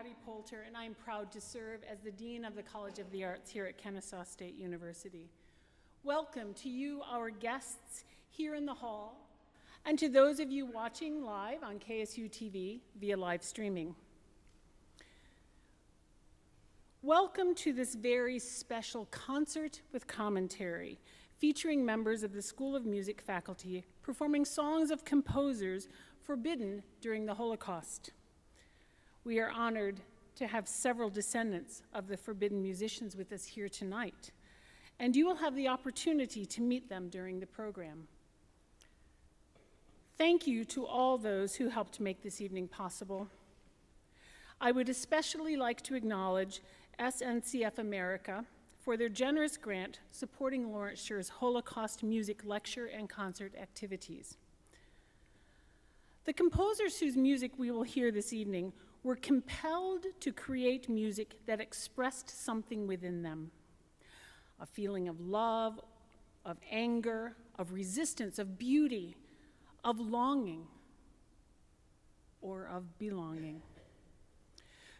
Patty Poulter, and I'm proud to serve as the Dean of the College of the Arts here at Kennesaw State University. Welcome to you, our guests here in the hall, and to those of you watching live on KSU TV via live streaming. Welcome to this very special concert with commentary, featuring members of the School of Music faculty performing songs of composers forbidden during the Holocaust. We are honored to have several descendants of the forbidden musicians with us here tonight, and you will have the opportunity to meet them during the program. Thank you to all those who helped make this evening possible. I would especially like to acknowledge SNCF America for their generous grant supporting Lawrence Scher's Holocaust music lecture and concert activities. The composers whose music we will hear this evening were compelled to create music that expressed something within them, a feeling of love, of anger, of resistance, of beauty, of longing, or of belonging.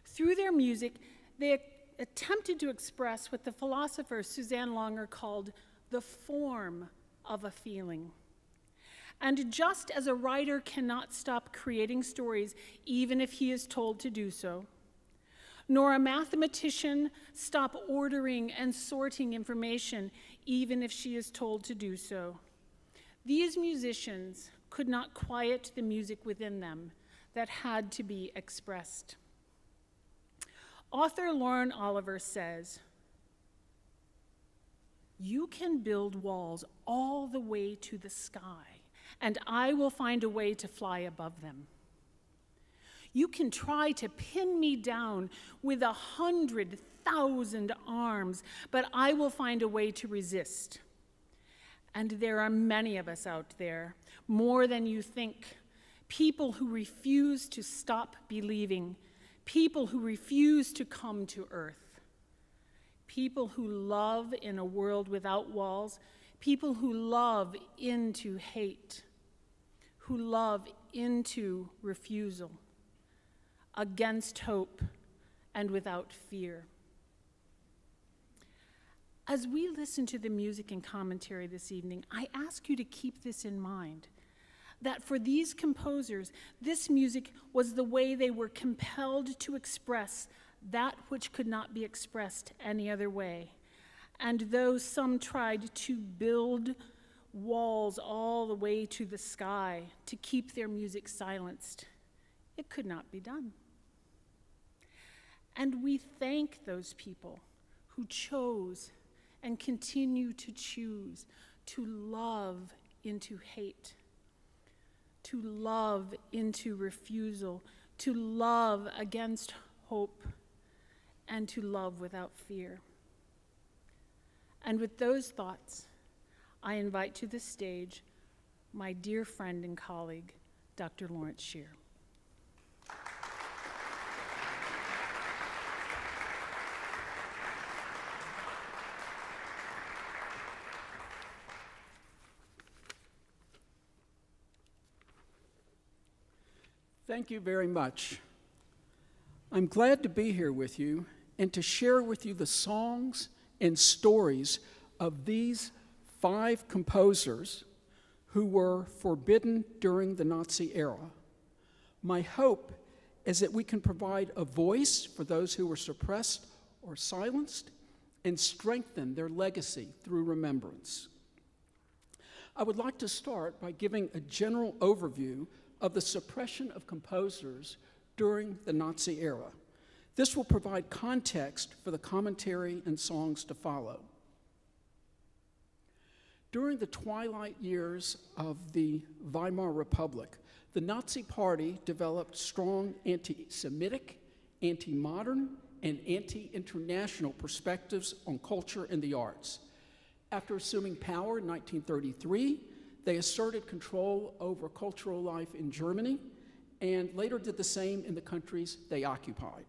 Through their music, they attempted to express what the philosopher Suzanne Longer called the form of a feeling. And just as a writer cannot stop creating stories even if he is told to do so, nor a mathematician stop ordering and sorting information even if she is told to do so, these musicians could not quiet the music within them that had to be expressed. Author Lauren Oliver says, "You can build walls all the way to the sky, and I will find a way to fly above them. You can try to pin me down with 100,000 arms, but I will find a way to resist. And there are many of us out there, more than you think, people who refuse to stop believing, people who refuse to come to earth, people who love in a world without walls, people who love into hate, who love into refusal, against hope and without fear." As we listen to the music and commentary this evening, I ask you to keep this in mind, that for these composers, this music was the way they were compelled to express that which could not be expressed any other way. And though some tried to build walls all the way to the sky to keep their music silenced, it could not be done. And we thank those people who chose and continue to choose to love into hate, to love into refusal, to love against hope, and to love without fear. And with those thoughts, I invite to the stage my dear friend and colleague, Dr. Lawrence Scher. Thank you very much. I'm glad to be here with you and to share with you the songs and stories of these 5 composers who were forbidden during the Nazi era. My hope is that we can provide a voice for those who were suppressed or silenced and strengthen their legacy through remembrance. I would like to start by giving a general overview of the suppression of composers during the Nazi era. This will provide context for the commentary and songs to follow. During the twilight years of the Weimar Republic, the Nazi Party developed strong anti-Semitic, anti-modern, and anti-international perspectives on culture and the arts. After assuming power in 1933, they asserted control over cultural life in Germany and later did the same in the countries they occupied.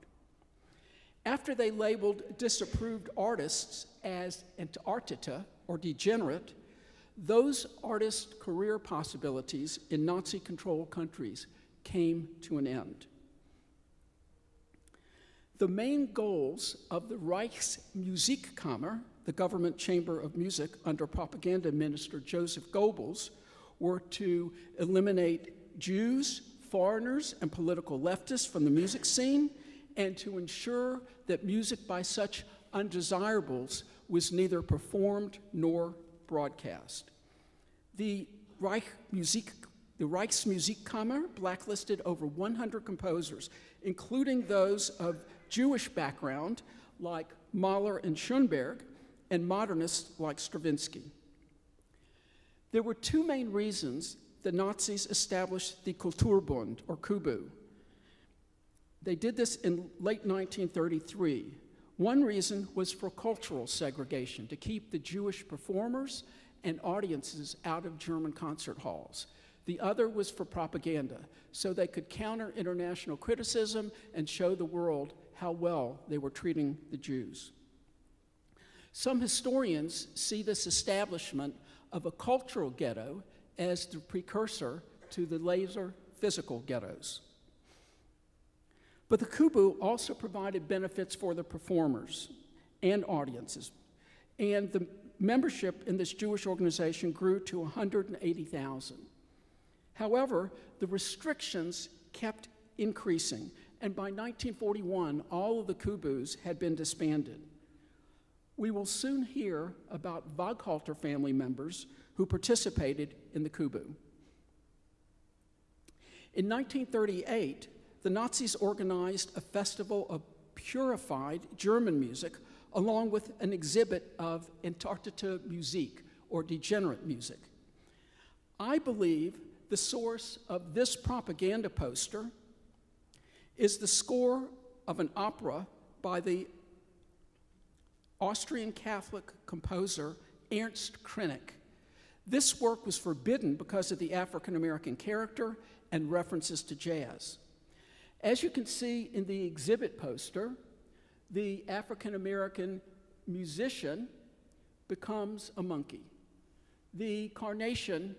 After they labeled disapproved artists as Entartete or degenerate, those artists' career possibilities in Nazi-controlled countries came to an end. The main goals of the Reichsmusikkammer, the government chamber of music under propaganda minister Joseph Goebbels, were to eliminate Jews, foreigners, and political leftists from the music scene, and to ensure that music by such undesirables was neither performed nor broadcast. The Reichsmusikkammer blacklisted over 100 composers, including those of Jewish background like Mahler and Schoenberg, and modernists like Stravinsky. There were two main reasons the Nazis established the Kulturbund, or KUBU. They did this in late 1933. One reason was for cultural segregation, to keep the Jewish performers and audiences out of German concert halls. The other was for propaganda, so they could counter international criticism and show the world how well they were treating the Jews. Some historians see this establishment of a cultural ghetto as the precursor to the later physical ghettos. But the KUBU also provided benefits for the performers and audiences, and the membership in this Jewish organization grew to 180,000. However, the restrictions kept increasing, and by 1941, all of the KUBUs had been disbanded. We will soon hear about Waghalter family members who participated in the KUBU. In 1938, the Nazis organized a festival of purified German music along with an exhibit of Entartete Musik, or degenerate music. I believe the source of this propaganda poster is the score of an opera by the Austrian Catholic composer Ernst Krenek. This work was forbidden because of the African-American character and references to jazz. As you can see in the exhibit poster, the African-American musician becomes a monkey. The carnation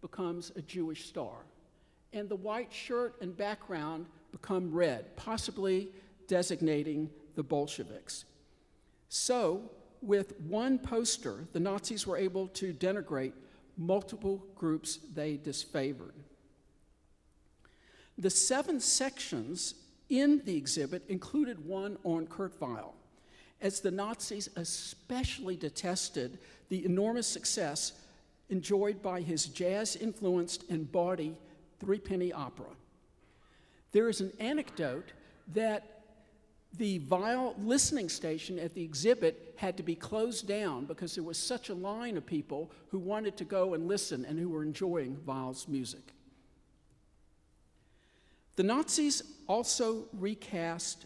becomes a Jewish star. And the white shirt and background become red, possibly designating the Bolsheviks. So, with one poster, the Nazis were able to denigrate multiple groups they disfavored. The 7 sections in the exhibit included one on Kurt Weill, as the Nazis especially detested the enormous success enjoyed by his jazz-influenced and bawdy three-penny opera. There is an anecdote that the Weill listening station at the exhibit had to be closed down because there was such a line of people who wanted to go and listen and who were enjoying Weill's music. The Nazis also recast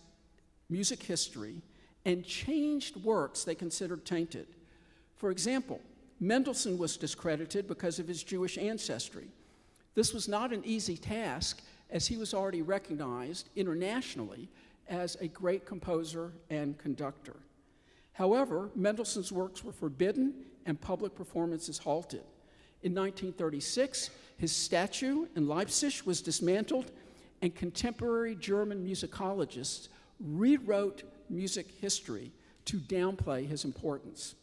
music history and changed works they considered tainted. For example, Mendelssohn was discredited because of his Jewish ancestry. This was not an easy task, as he was already recognized internationally as a great composer and conductor. However, Mendelssohn's works were forbidden and public performances halted. In 1936, his statue in Leipzig was dismantled, and contemporary German musicologists rewrote music history to downplay his importance.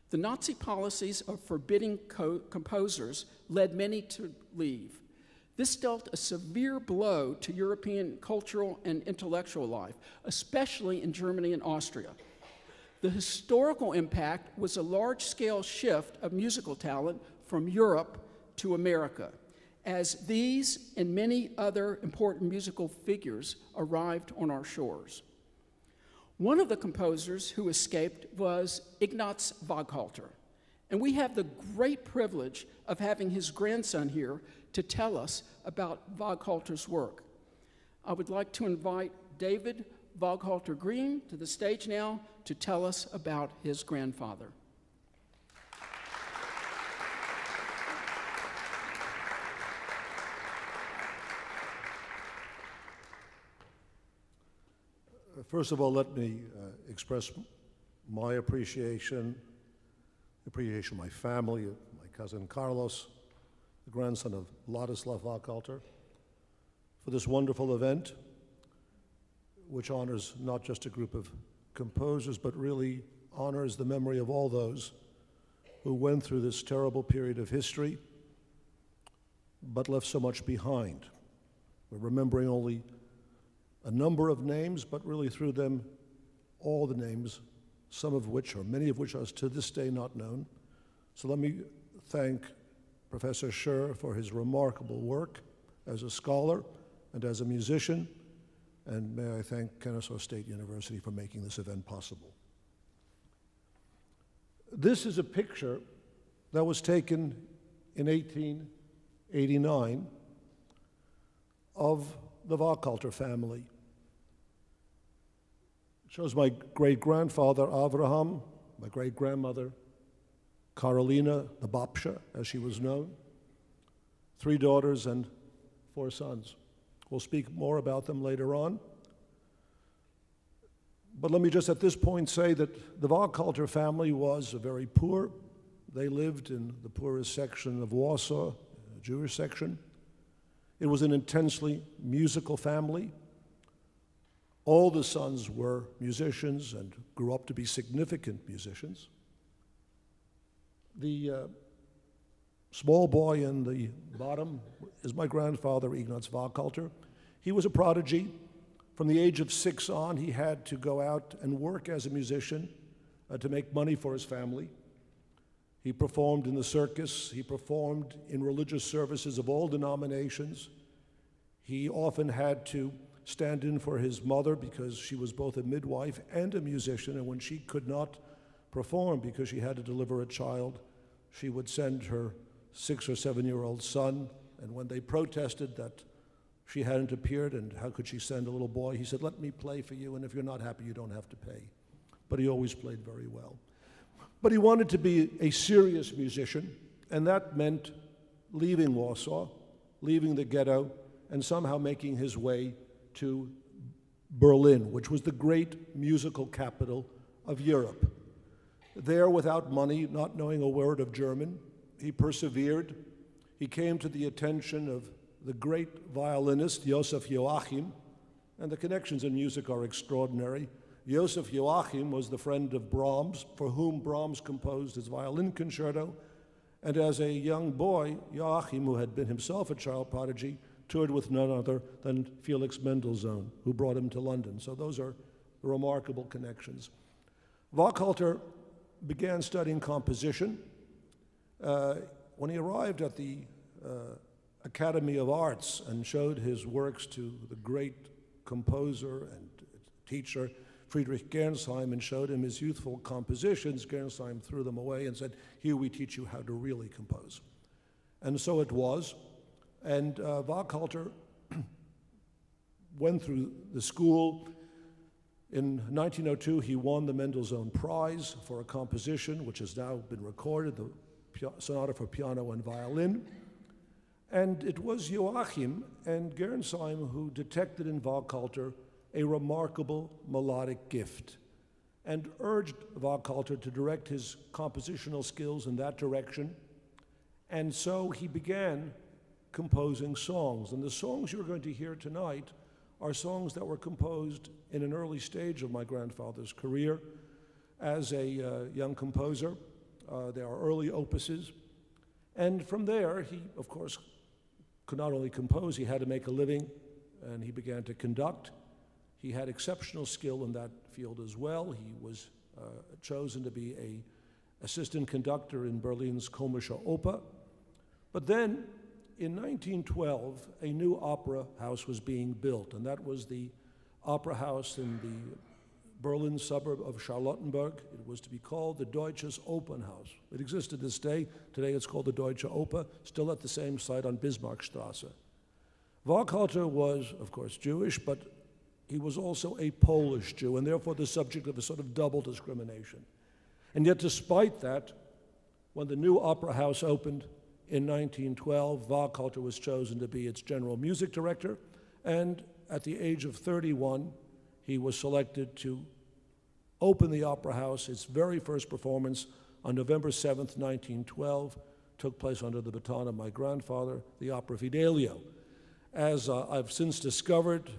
The Nazi policies of forbidding composers led many to leave. This dealt a severe blow to European cultural and intellectual life, especially in Germany and Austria. The historical impact was a large-scale shift of musical talent from Europe to America, as these and many other important musical figures arrived on our shores. One of the composers who escaped was Ignatz Waghalter, and we have the great privilege of having his grandson here to tell us about Waghalter's work. I would like to invite David Waghalter Green to the stage now to tell us about his grandfather. First of all, let me express my appreciation of my family, of my cousin Carlos, the grandson of Ladislav Waghalter, for this wonderful event. which honors not just a group of composers, but really honors the memory of all those who went through this terrible period of history, but left so much behind. We're remembering only a number of names, but really through them, all the names, some of which, or many of which, are to this day not known. So let me thank Professor Scher for his remarkable work as a scholar and as a musician, and may I thank Kennesaw State University for making this event possible. This is a picture that was taken in 1889 of the Waghalter family. It shows my great-grandfather Avraham, my great-grandmother Karolina, the Babsha, as she was known, 3 daughters and 4 sons. We'll speak more about them later on. But let me just at this point say that the Waghalter family was very poor. They lived in the poorest section of Warsaw, a Jewish section. It was an intensely musical family. All the sons were musicians and grew up to be significant musicians. The small boy in the bottom is my grandfather, Ignatz Waghalter. He was a prodigy. From the age of 6 on, he had to go out and work as a musician to make money for his family. He performed in the circus. He performed in religious services of all denominations. He often had to stand in for his mother because she was both a midwife and a musician, and when she could not perform because she had to deliver a child, she would send her 6 or 7-year-old son, and when they protested that she hadn't appeared and how could she send a little boy, he said, "Let me play for you, and if you're not happy, you don't have to pay." But he always played very well. But he wanted to be a serious musician, and that meant leaving Warsaw, leaving the ghetto, and somehow making his way to Berlin, which was the great musical capital of Europe. There, without money, not knowing a word of German, he persevered. He came to the attention of the great violinist, Joseph Joachim, and the connections in music are extraordinary. Joseph Joachim was the friend of Brahms, for whom Brahms composed his violin concerto, and as a young boy, Joachim, who had been himself a child prodigy, toured with none other than Felix Mendelssohn, who brought him to London. So those are remarkable connections. Waghalter began studying composition. When he arrived at the Academy of Arts and showed his works to the great composer and teacher Friedrich Gernsheim and showed him his youthful compositions, Gernsheim threw them away and said, "Here we teach you how to really compose." And so it was. And Waghalter went through the school. In 1902, he won the Mendelssohn Prize for a composition which has now been recorded, the Sonata for Piano and Violin. And it was Joachim and Gernsheim who detected in Waghalter a remarkable melodic gift and urged Waghalter to direct his compositional skills in that direction. And so he began composing songs. And the songs you're going to hear tonight are songs that were composed in an early stage of my grandfather's career as a young composer. They are early opuses. And from there, he, of course, could not only compose, he had to make a living, and he began to conduct. He had exceptional skill in that field as well. He was chosen to be an assistant conductor in Berlin's Komische Oper. But then, in 1912, a new opera house was being built, and that was the opera house in the Berlin suburb of Charlottenburg. It was to be called the Deutsches Opernhaus. It existed this day. Today it's called the Deutsche Oper, still at the same site on Bismarckstraße. Waghalter was, of course, Jewish, but he was also a Polish Jew, and therefore the subject of a sort of double discrimination. And yet, despite that, when the new opera house opened in 1912, Waghalter was chosen to be its general music director, and at the age of 31, he was selected to open the opera house. Its very first performance on November 7th, 1912, took place under the baton of my grandfather, the opera Fidelio. As I've since discovered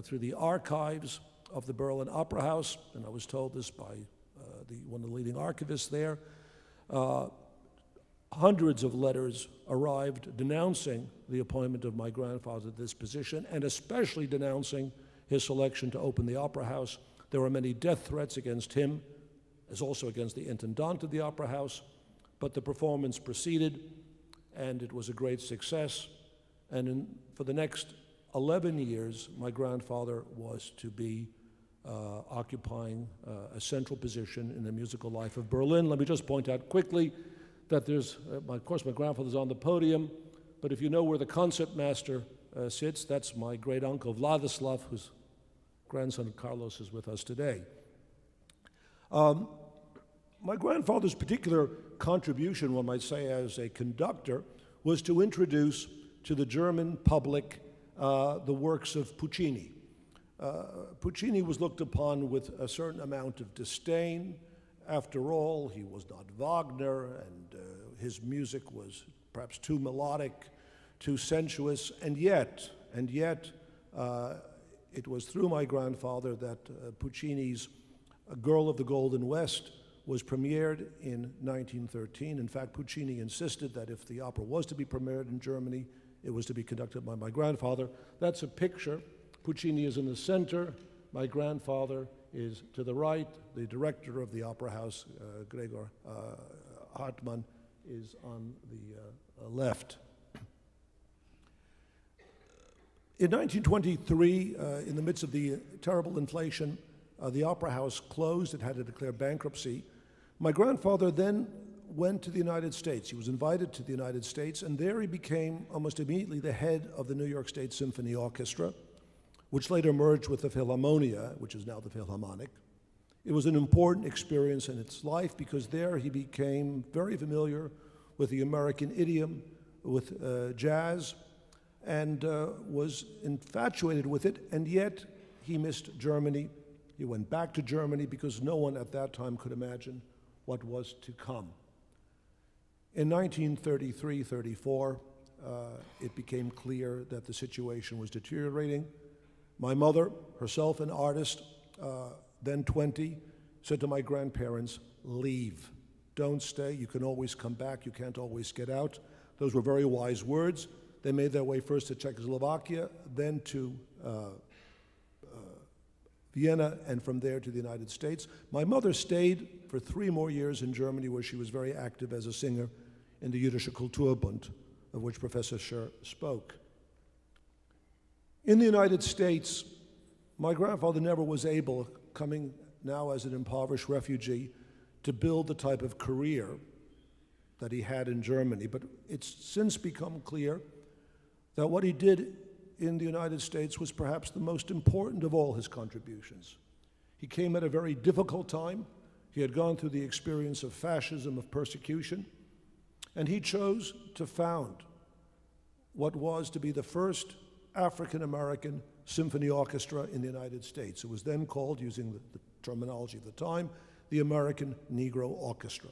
through the archives of the Berlin Opera House, and I was told this by one of the leading archivists there. Hundreds of letters arrived denouncing the appointment of my grandfather to this position, and especially denouncing his selection to open the Opera House. There were many death threats against him, as also against the intendant of the Opera House, but the performance proceeded, and it was a great success. And for the next 11 years, my grandfather was to be occupying a central position in the musical life of Berlin. Let me just point out quickly that there's, of course, my grandfather's on the podium, but if you know where the concertmaster sits, that's my great uncle Vladislav, whose grandson Carlos is with us today. My grandfather's particular contribution, one might say, as a conductor, was to introduce to the German public the works of Puccini. Puccini was looked upon with a certain amount of disdain. After all, he was not Wagner, and his music was perhaps too melodic, too sensuous, and yet, it was through my grandfather that Puccini's Girl of the Golden West was premiered in 1913. In fact, Puccini insisted that if the opera was to be premiered in Germany, it was to be conducted by my grandfather. That's a picture. Puccini is in the center. My grandfather is to the right. The director of the Opera House, Gregor Hartmann, is on the left. In 1923, in the midst of the terrible inflation, the Opera House closed. It had to declare bankruptcy. My grandfather then went to the United States. He was invited to the United States, and there he became almost immediately the head of the New York State Symphony Orchestra, which later merged with the Philharmonia, which is now the Philharmonic. It was an important experience in its life because there he became very familiar with the American idiom, with jazz, and was infatuated with it, and yet he missed Germany. He went back to Germany because no one at that time could imagine what was to come. In 1933-34, it became clear that the situation was deteriorating. My mother, herself an artist, then 20, said to my grandparents, "Leave. Don't stay. You can always come back. You can't always get out." Those were very wise words. They made their way first to Czechoslovakia, then to Vienna, and from there to the United States. My mother stayed for 3 more years in Germany, where she was very active as a singer in the Jüdische Kulturbund, of which Professor Scher spoke. In the United States, my grandfather never was able, coming now as an impoverished refugee, to build the type of career that he had in Germany. But it's since become clear that what he did in the United States was perhaps the most important of all his contributions. He came at a very difficult time. He had gone through the experience of fascism, of persecution, and he chose to found what was to be the first African-American symphony orchestra in the United States. It was then called, using the terminology of the time, the American Negro Orchestra.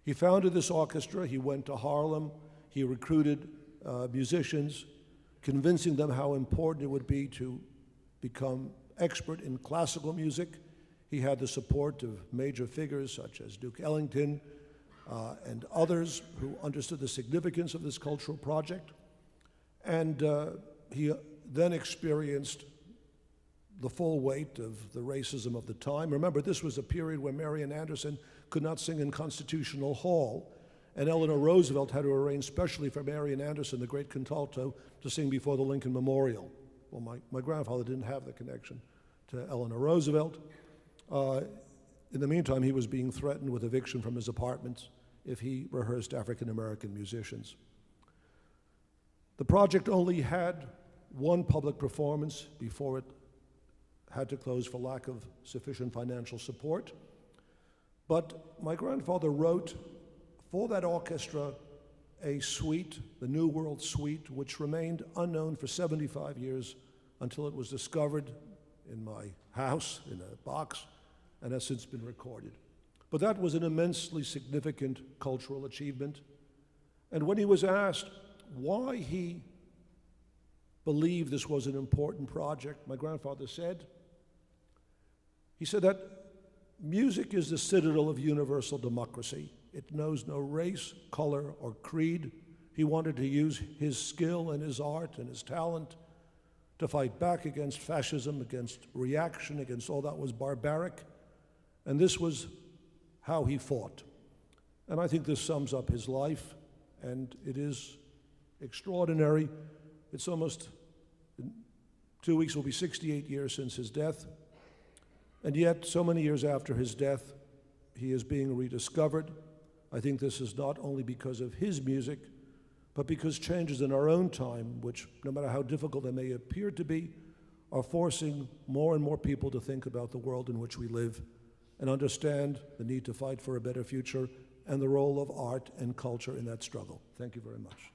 He founded this orchestra. He went to Harlem. He recruited musicians, convincing them how important it would be to become expert in classical music. He had the support of major figures such as Duke Ellington and others who understood the significance of this cultural project. And he then experienced the full weight of the racism of the time. Remember, this was a period where Marian Anderson could not sing in Constitutional Hall, and Eleanor Roosevelt had to arrange specially for Marian Anderson, the great contralto, to sing before the Lincoln Memorial. Well, my grandfather didn't have the connection to Eleanor Roosevelt. In the meantime, he was being threatened with eviction from his apartments if he rehearsed African-American musicians. The project only had one public performance before it had to close for lack of sufficient financial support. But my grandfather wrote for that orchestra a suite, the New World Suite, which remained unknown for 75 years until it was discovered in my house in a box and has since been recorded. But that was an immensely significant cultural achievement. And when he was asked why he believed this was an important project, my grandfather said, He said that music is the citadel of universal democracy. It knows no race, color, or creed. He wanted to use his skill and his art and his talent to fight back against fascism, against reaction, against all that was barbaric. And this was how he fought. And I think this sums up his life, and it is extraordinary. It's almost, in 2 weeks will be 68 years since his death. And yet, so many years after his death, he is being rediscovered. I think this is not only because of his music, but because changes in our own time, which, no matter how difficult they may appear to be, are forcing more and more people to think about the world in which we live and understand the need to fight for a better future and the role of art and culture in that struggle. Thank you very much.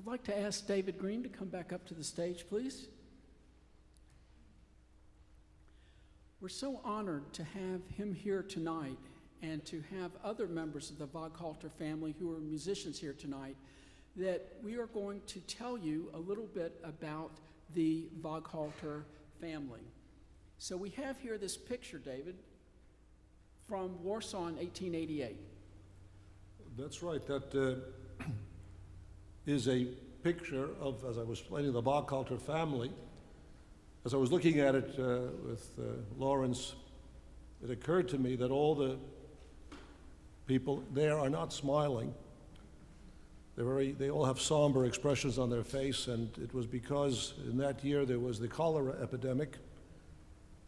I'd like to ask David Green to come back up to the stage, please. We're so honored to have him here tonight and to have other members of the Waghalter family who are musicians here tonight, that we are going to tell you a little bit about the Waghalter family. So we have here this picture, David, from Warsaw in 1888. That's right. That is a picture of, as I was explaining, the Waghalter family. As I was looking at it with Lawrence, it occurred to me that all the people there are not smiling. They all have somber expressions on their face, and it was because in that year there was the cholera epidemic,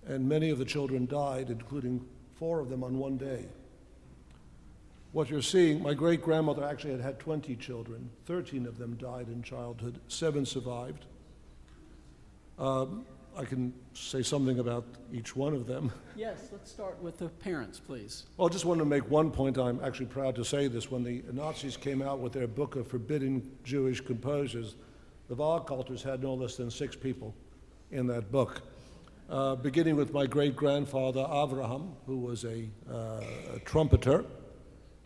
and many of the children died, including 4 of them on one day. What you're seeing, my great-grandmother actually had 20 children. 13 of them died in childhood, 7 survived. I can say something about each one of them. Yes, let's start with the parents, please. Well, I just want to make one point. I'm actually proud to say this. When the Nazis came out with their book of forbidden Jewish composers, the Waghalters had no less than 6 people in that book, beginning with my great-grandfather Avraham, who was a trumpeter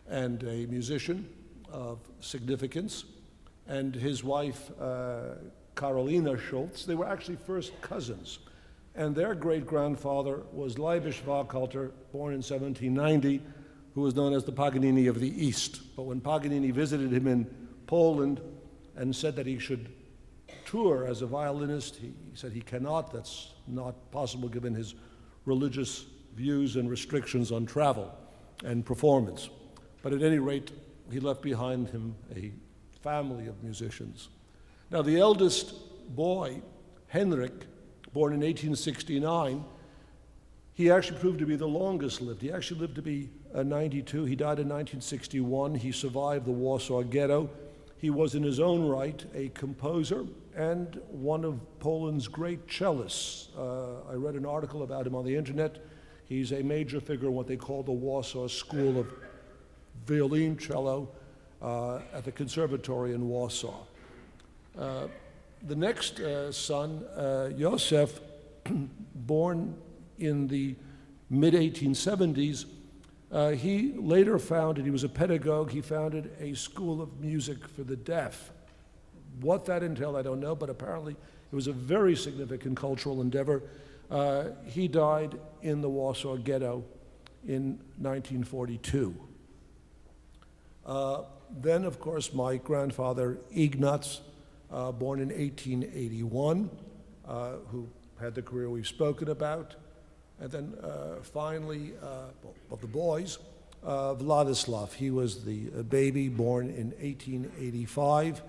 and a musician of significance, and his wife, Carolina Schultz. They were actually first cousins. And their great-grandfather was Leibisch Waghalter, born in 1790, who was known as the Paganini of the East. But when Paganini visited him in Poland and said that he should tour as a violinist, he said he cannot. That's not possible given his religious views and restrictions on travel and performance. But at any rate, he left behind him a family of musicians. Now, the eldest boy, Henrik, born in 1869, he actually proved to be the longest lived. He actually lived to be 92. He died in 1961. He survived the Warsaw Ghetto. He was in his own right a composer and one of Poland's great cellists. I read an article about him on the internet. He's a major figure in what they call the Warsaw School of Violoncello at the Conservatory in Warsaw. The next son, Józef, born in the mid-1870s, he later founded, he was a pedagogue, he founded a school of music for the deaf. What that entailed, I don't know, but apparently it was a very significant cultural endeavor. He died in the Warsaw Ghetto in 1942. Then, of course, my grandfather, Ignatz, born in 1881, who had the career we've spoken about. And then finally, of the boys, Vladislav. He was the baby born in 1885.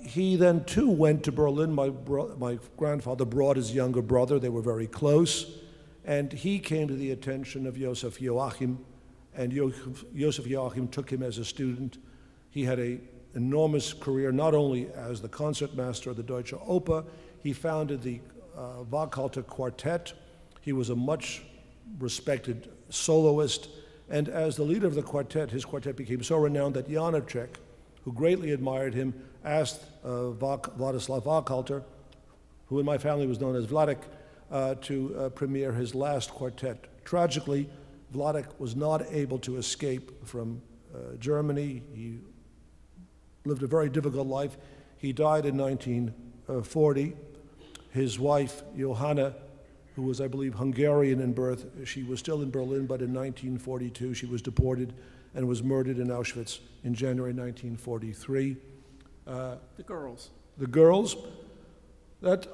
He then, too, went to Berlin. My grandfather brought his younger brother. They were very close. And he came to the attention of Joseph Joachim, and Joseph Joachim took him as a student. He had an enormous career, not only as the concertmaster of the Deutsche Oper. He founded the Waghalter Quartet. He was a much respected soloist, and as the leader of the quartet, his quartet became so renowned that Janacek, who greatly admired him, asked Vladislav Waghalter, who in my family was known as Vladek, to premiere his last quartet. Tragically, Vladek was not able to escape from Germany. He lived a very difficult life. He died in 1940. His wife, Johanna, who was, I believe, Hungarian in birth, she was still in Berlin, but in 1942 she was deported and was murdered in Auschwitz in January 1943. The girls. The girls, that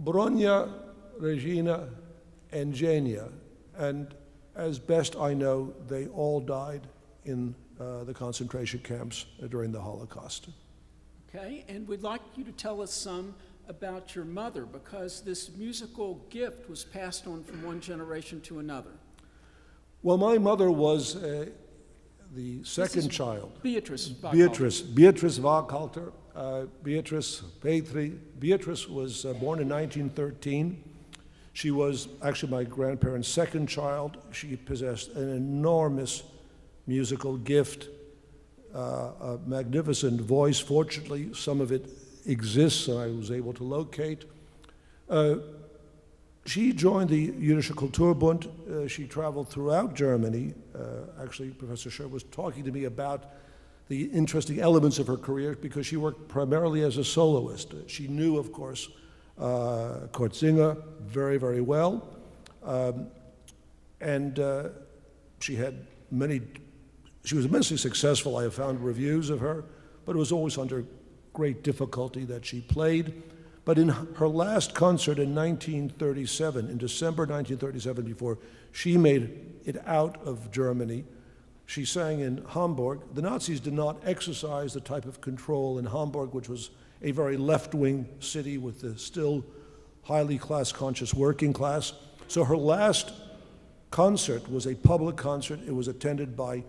Bronia, Regina, and Jania, and as best I know, they all died in the concentration camps during the Holocaust. Okay, and we'd like you to tell us some about your mother, because this musical gift was passed on from one generation to another. Well, my mother was the second child. Beatrice Waghalter. Beatrice Waghalter. Beatrice Petri. Beatrice was born in 1913. She was actually my grandparents' second child. She possessed an enormous musical gift. a magnificent voice. Fortunately, some of it exists, and I was able to locate. She joined the Jüdische Kulturbund. She traveled throughout Germany. Actually, Professor Scher was talking to me about the interesting elements of her career because she worked primarily as a soloist. She knew, of course, Kurt Singer very, very well. She was immensely successful. I have found reviews of her, but it was always under great difficulty that she played. But in her last concert in 1937, in December 1937, before she made it out of Germany, she sang in Hamburg. The Nazis did not exercise the type of control in Hamburg, which was a very left-wing city with the still highly class-conscious working class. So her last concert was a public concert. It was attended by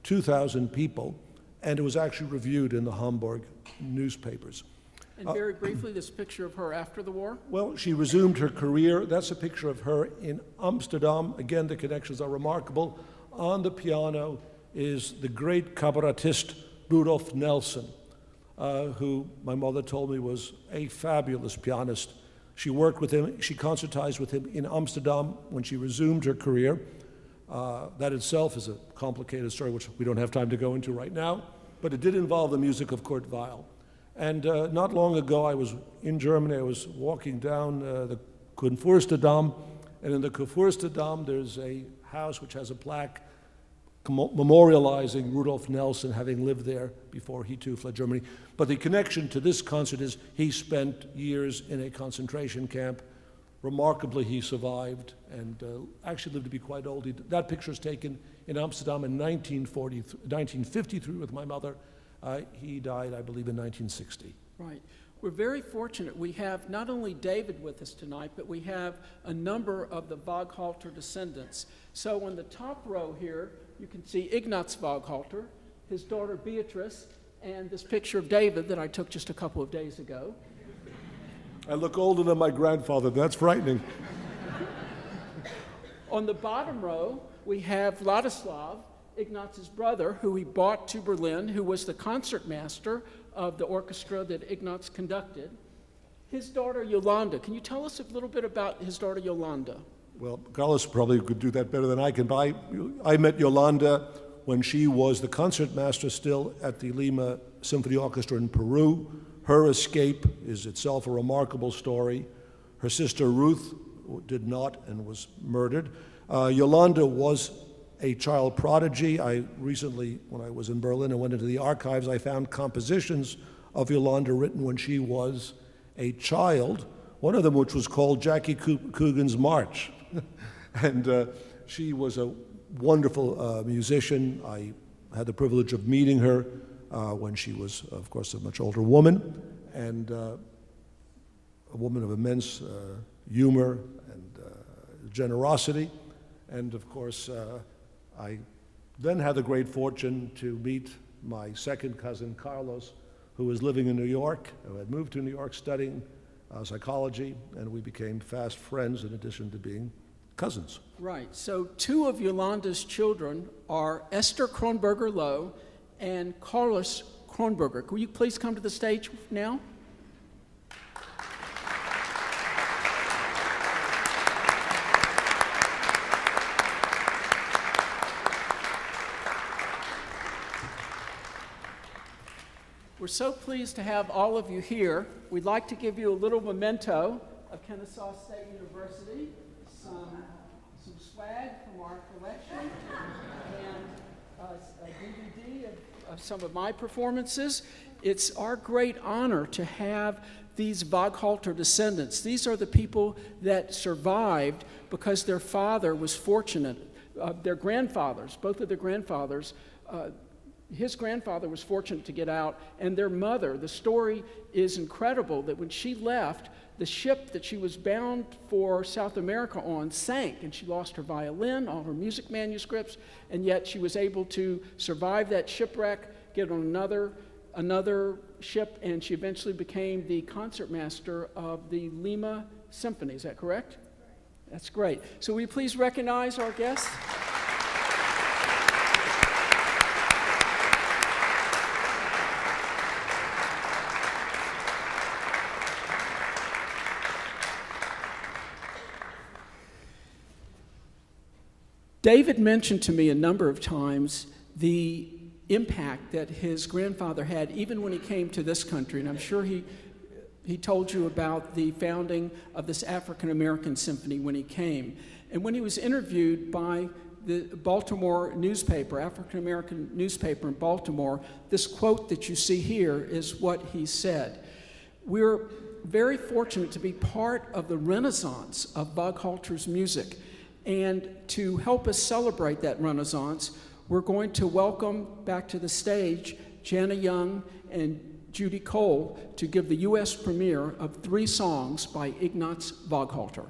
2,000 people, and it was actually reviewed in the Hamburg newspapers. And very briefly, this picture of her after the war? Well, she resumed her career. That's a picture of her in Amsterdam. Again, the connections are remarkable. On the piano is the great cabaretist Rudolf Nelson, who my mother told me was a fabulous pianist. She worked with him, she concertized with him in Amsterdam when she resumed her career. That itself is a complicated story, which we don't have time to go into right now, but it did involve the music of Kurt Weill. And not long ago, I was in Germany. I was walking down the Kurfürstendamm, and in the Kurfürstendamm, there's a house which has a plaque memorializing Rudolf Nelson having lived there before he too fled Germany. But the connection to this concert is he spent years in a concentration camp. Remarkably, he survived and actually lived to be quite old. That picture is taken in Amsterdam in 1953 with my mother. He died, I believe, in 1960. Right. We're very fortunate. We have not only David with us tonight, but we have a number of the Waghalter descendants. So on the top row here, you can see Ignatz Waghalter, his daughter Beatrice, and this picture of David that I took just a couple of days ago. I look older than my grandfather. That's frightening. On the bottom row, we have Vladislav, Ignatz's brother, who he brought to Berlin, who was the concertmaster of the orchestra that Ignatz conducted. His daughter Yolanda. Can you tell us a little bit about his daughter Yolanda? Well, Carlos probably could do that better than I can, but I met Yolanda when she was the concertmaster still at the Lima Symphony Orchestra in Peru. Her escape is itself a remarkable story. Her sister Ruth did not and was murdered. Yolanda was a child prodigy. I recently, when I was in Berlin and went into the archives, I found compositions of Yolanda written when she was a child, one of them which was called Jackie Coogan's March. And she was a wonderful musician. I had the privilege of meeting her when she was, of course, a much older woman, and a woman of immense humor and generosity. And of course, I then had the great fortune to meet my second cousin, Carlos, who was living in New York, who had moved to New York studying psychology, and we became fast friends in addition to being cousins. Right. So two of Yolanda's children are Esther Kronberger-Lowe and Carlos Kronberger. Will you please come to the stage now? We're so pleased to have all of you here. We'd like to give you a little memento of Kennesaw State University, some swag from our collection, and a DVD of some of my performances. It's our great honor to have these Waghalter descendants. These are the people that survived because their father was fortunate. Their grandfathers, both of their grandfathers, his grandfather was fortunate to get out, and their mother, the story is incredible that when she left, the ship that she was bound for South America on sank, and she lost her violin, all her music manuscripts, and yet she was able to survive that shipwreck, get on another ship, and she eventually became the concertmaster of the Lima Symphony. Is that correct? That's great. So will you please recognize our guests? David mentioned to me a number of times the impact that his grandfather had even when he came to this country, and I'm sure he told you about the founding of this African American symphony when he came. And when he was interviewed by the Baltimore newspaper, African American newspaper in Baltimore, this quote that you see here is what he said. We're very fortunate to be part of the renaissance of Waghalter's music. And to help us celebrate that renaissance, we're going to welcome back to the stage Jana Young and Judy Cole to give the U.S. premiere of 3 songs by Ignatz Waghalter.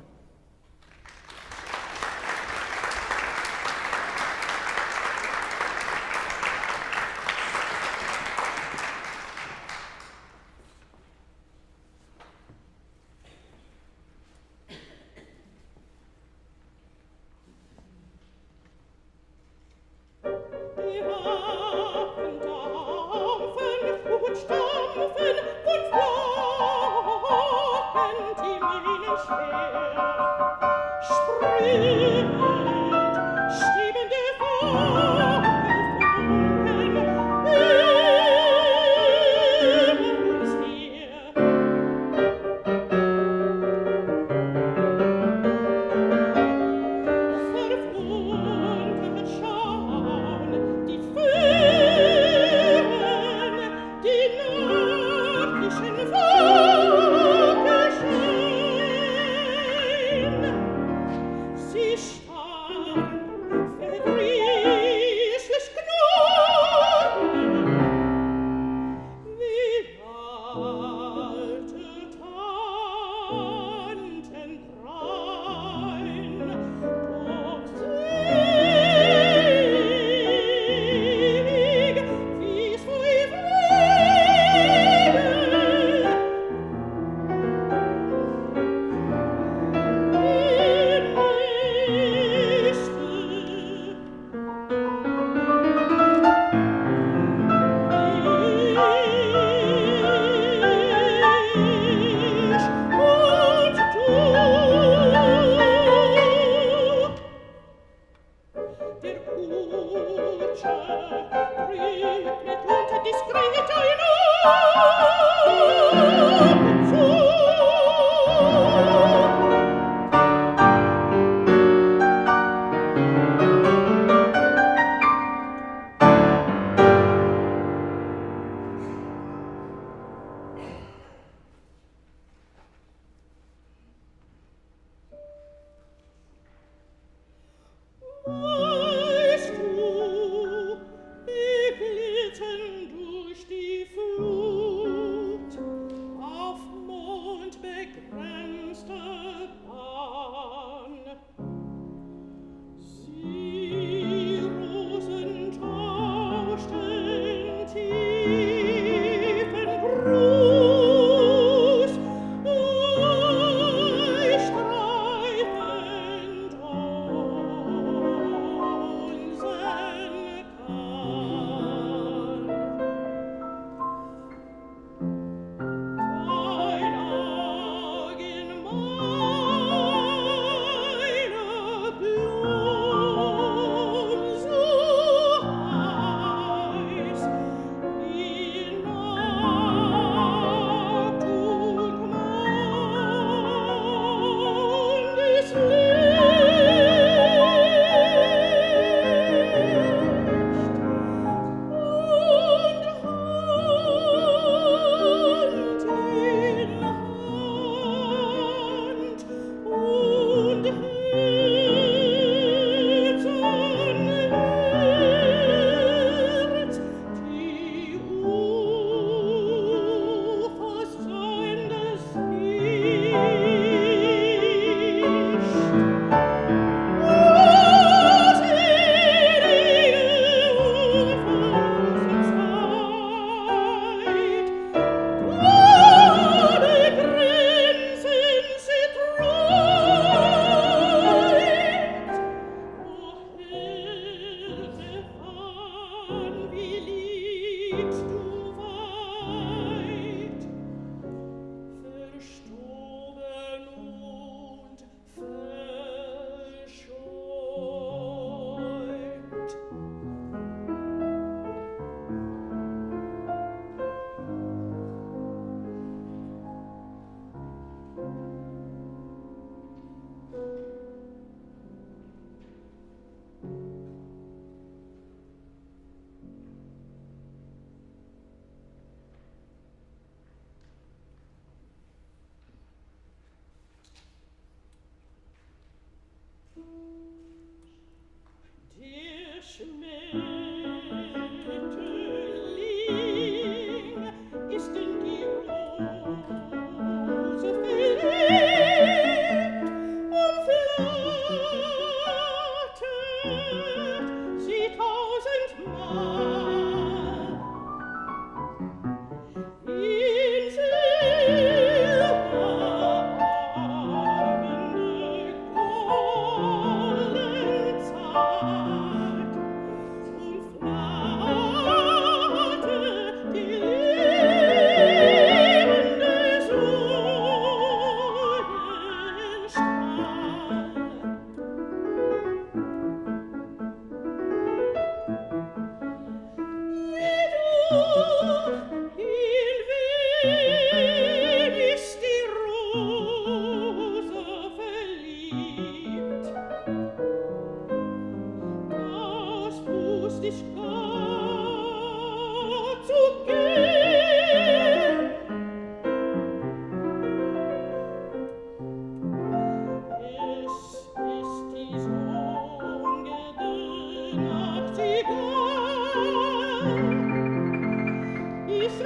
Weißt du, wir glitten durch die Flut.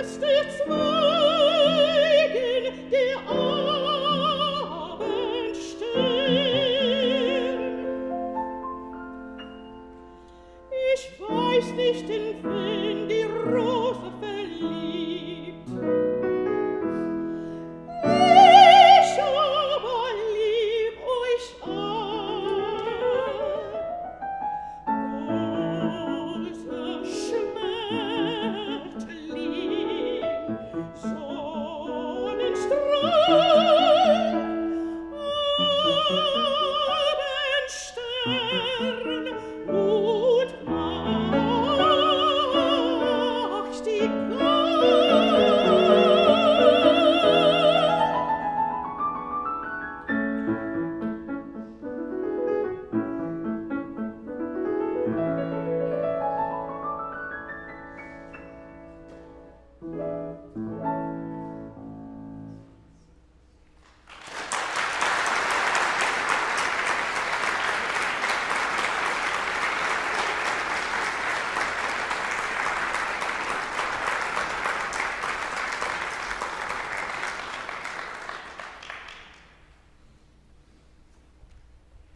stets wohl